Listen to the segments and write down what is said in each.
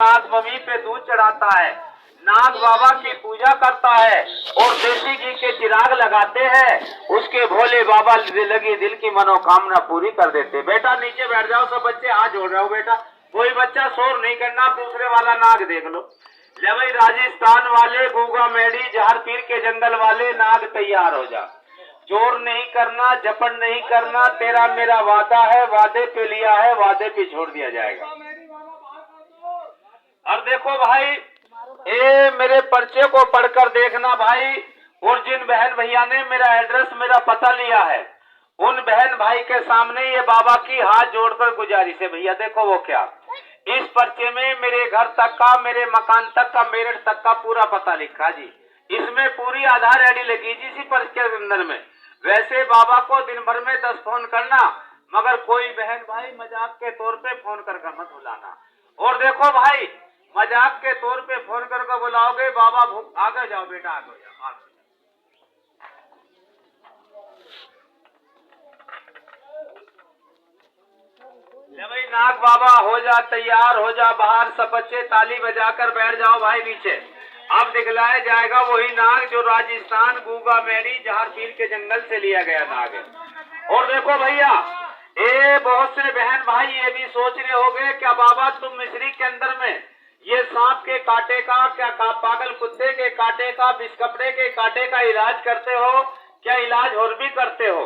नाग mummy पे दूध चढ़ाता है, नाग बाबा की पूजा करता है और देसी घी के चिराग लगाते हैं। उसके भोले बाबा लगी दिल की मनोकामना पूरी कर देते। बेटा नीचे बैठ जाओ, सब बच्चे हाथ जोड़ रहे हो। बेटा कोई बच्चा शोर नहीं करना, दूसरे वाला नाग देख लो। ले भाई राजस्थान वाले, गूगा मेढ़ी, जहर पीर के जंगल वाले, नाग तैयार हो जा। चोर नहीं करना, जपन नहीं करना, तेरा मेरा वादा है, वादे पे लिया है, वादे पे छोड़ दिया जाएगा। और देखो भाई, ये मेरे पर्चे को पढ़कर देखना भाई, और जिन बहन भैया ने मेरा एड्रेस, मेरा पता लिया है, उन बहन भाई के सामने ये बाबा की हाथ जोड़कर गुजारिश है। भैया देखो वो क्या, इस पर्चे में मेरे घर तक का, मेरे मकान तक का, मेरठ तक का पूरा पता लिखा जी। इसमें पूरी आधार आईडी लगी जी इसी पर्चे के अंदर में। वैसे बाबा को दिन भर में 10 फोन करना, मगर कोई बहन भाई मजाक के तौर पे फोन करके मत बुलाना। और देखो भाई, मजाक के तौर पे फोन करके बुलाओगे, बाबा भूख, आगे जाओ बेटा, आगे जाओ, आगे। ले भाई नाग बाबा हो जा तैयार, हो जा बाहर, सब बच्चे ताली बजाकर बैठ जाओ भाई नीचे। अब दिखलाया जाएगा वही नाग जो राजस्थान गूगा मेढ़ी जहर पीर के जंगल से लिया गया नाग है। और देखो भैया, ये बहुत से बहन भाई ये भी सोच रहे होंगे, क्या बाबा तुम मिस्री के अंदर में ये सांप के कांटे का, क्या पागल कुत्ते के कांटे का, बिस्कपड़े के कांटे का इलाज करते हो, क्या इलाज और भी करते हो?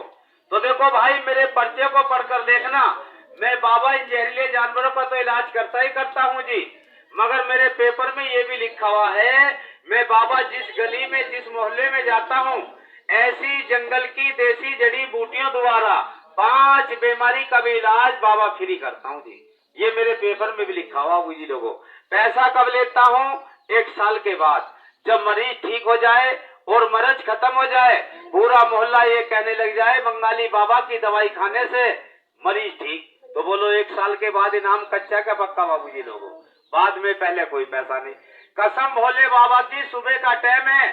तो देखो भाई, मेरे पर्चे को पढ़कर देखना, मैं बाबा इन जहरीले जानवरों का तो इलाज करता ही करता हूँ जी, मगर मेरे पेपर में ये भी लिखा हुआ है, मैं बाबा जिस गली में, जिस मोहल्ले में जाता हूँ, ऐसी जंगल की देसी जड़ी बूटियों द्वारा 5 बीमारी का भी इलाज बाबा फ्री करता हूँ जी। ये मेरे पेपर में भी लिखा हुआ जी लोगों। पैसा कब लेता हूँ? 1 साल के बाद, जब मरीज ठीक हो जाए और मर्ज खत्म हो जाए, पूरा मोहल्ला ये कहने लग जाए बंगाली बाबा की दवाई खाने से मरीज ठीक, तो बोलो 1 साल के बाद इनाम कच्चा का पक्का बाबूजी लोगों, बाद में, पहले कोई पैसा नहीं। कसम भोले बाबा की, सुबह का टाइम है,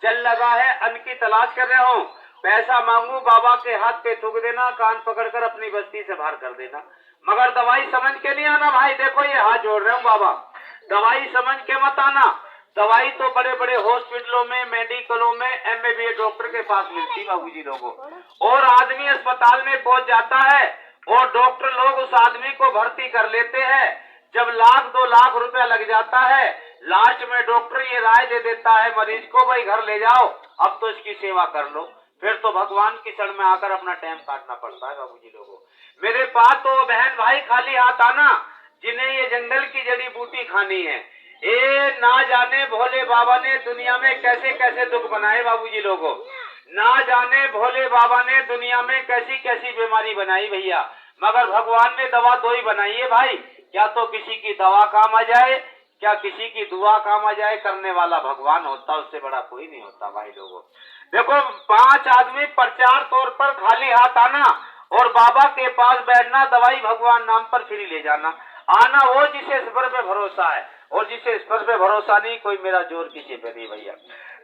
जल लगा है, अन्न की तलाश कर रहे हो, पैसा मांगू बाबा के हाथ पे थूक देना, कान पकड़कर अपनी बस्ती से बाहर कर देना, मगर दवाई समझ के नहीं आना भाई। देखो ये हाथ जोड़ रहे हूँ बाबा, दवाई समझ के मत आना। दवाई तो बड़े बड़े हॉस्पिटलों में, मेडिकलों में, MBBS डॉक्टर के पास मिलती बाबूजी लोगों। और आदमी अस्पताल में पहुंच जाता है और डॉक्टर लोग उस आदमी को भर्ती कर लेते हैं। जब 1-2 लाख रुपया लग जाता है, लास्ट में डॉक्टर ये राय दे देता है मरीज को, भाई घर ले जाओ, अब तो इसकी सेवा कर लो। फिर तो भगवान की शरण में आकर अपना टाइम काटना पड़ता है बाबूजी लोगों। मेरे पास तो बहन भाई खाली हाथ आना, जिन्हें ये जंगल की जड़ी बूटी खानी है। ए ना जाने भोले बाबा ने दुनिया में कैसे कैसे दुख बनाए बाबूजी लोगों, ना जाने भोले बाबा ने दुनिया में कैसी कैसी बीमारी बनाई भैया, मगर भगवान ने दवा 2 ही बनाई है भाई। क्या तो किसी की दवा काम आ जाए, क्या किसी की दुआ काम आ जाए, करने वाला भगवान होता, उससे बड़ा कोई नहीं होता भाई लोगों। देखो 5 आदमी प्रचार तौर पर खाली हाथ आना और बाबा के पास बैठना, दवाई भगवान नाम पर फ्री ले जाना। आना वो जिसे ईश्वर पे भरोसा है, और जिसे ईश्वर पे भरोसा नहीं, कोई मेरा जोर किसी पे नहीं भैया।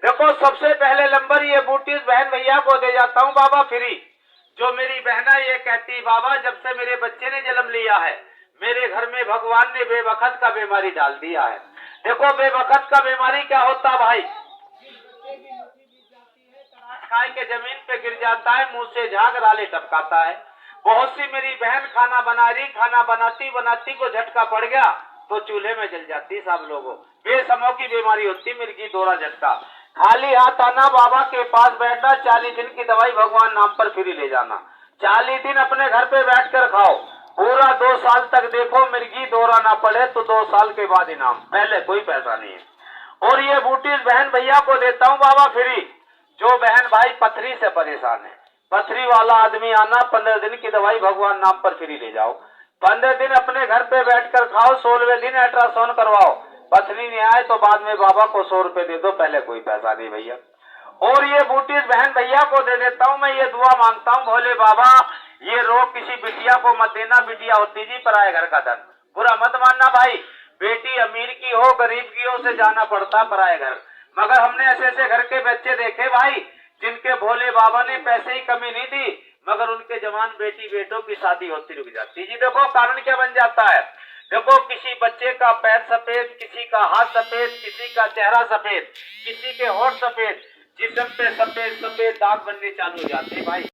देखो सबसे पहले नंबर ये बूटी बहन भैया को दे जाता हूँ बाबा फ्री। जो मेरी बहना ये कहती, बाबा जब से मेरे बच्चे ने जन्म लिया है, मेरे घर में भगवान ने बेवकत का बीमारी डाल दिया है। देखो बेवकत का बीमारी क्या होता भाई, खाए के जमीन पे गिर जाता है, मुंह से झाग राले टपकाता है। बहुत सी मेरी बहन खाना बना रही, खाना बनाती बनाती को झटका पड़ गया तो चूल्हे में जल जाती। सब लोगों बेसमों की बीमारी होती, मिर्गी दौरा झटका। खाली हाथ आना, बाबा के पास बैठना, 40 दिन की दवाई भगवान नाम पर फ्री ले जाना। 40 दिन अपने घर पे बैठ कर खाओ, पूरा 2 साल तक देखो मिर्गी दौरा ना पड़े, तो 2 साल के बाद इनाम, पहले कोई पैसा नहीं है। और ये बूटी बहन भैया को देता हूँ बाबा फ्री। जो बहन भाई पथरी से परेशान है, पथरी वाला आदमी आना, 15 दिन की दवाई भगवान नाम पर फ्री ले जाओ। 15 दिन अपने घर पे बैठकर खाओ, 16वें दिन अल्ट्रासाउंड करवाओ, पथरी नहीं आए तो बाद में बाबा को 100 रुपए दे दो, पहले कोई पैसा नहीं भैया। और ये बूटी बहन भैया को दे देता हूँ मैं, ये दुआ मांगता हूँ भोले बाबा, ये रोग किसी बिटिया को मत देना, बिटिया होती जी पराए घर का धन। बुरा मत मानना भाई, बेटी अमीर की हो गरीब की हो, उसे जाना पड़ता पराए घर। मगर हमने ऐसे ऐसे घर के बच्चे देखे भाई, जिनके भोले बाबा ने पैसे ही कमी नहीं दी, मगर उनके जवान बेटी बेटों की शादी होती रुक जाती जी। देखो कारण क्या बन जाता है, देखो किसी बच्चे का पैर सफेद, किसी का हाथ सफेद, किसी का चेहरा सफेद, किसी के होठ सफेद, जिस्म पे सफेद सफेद दाग बनने चालू हो जाते हैं भाई।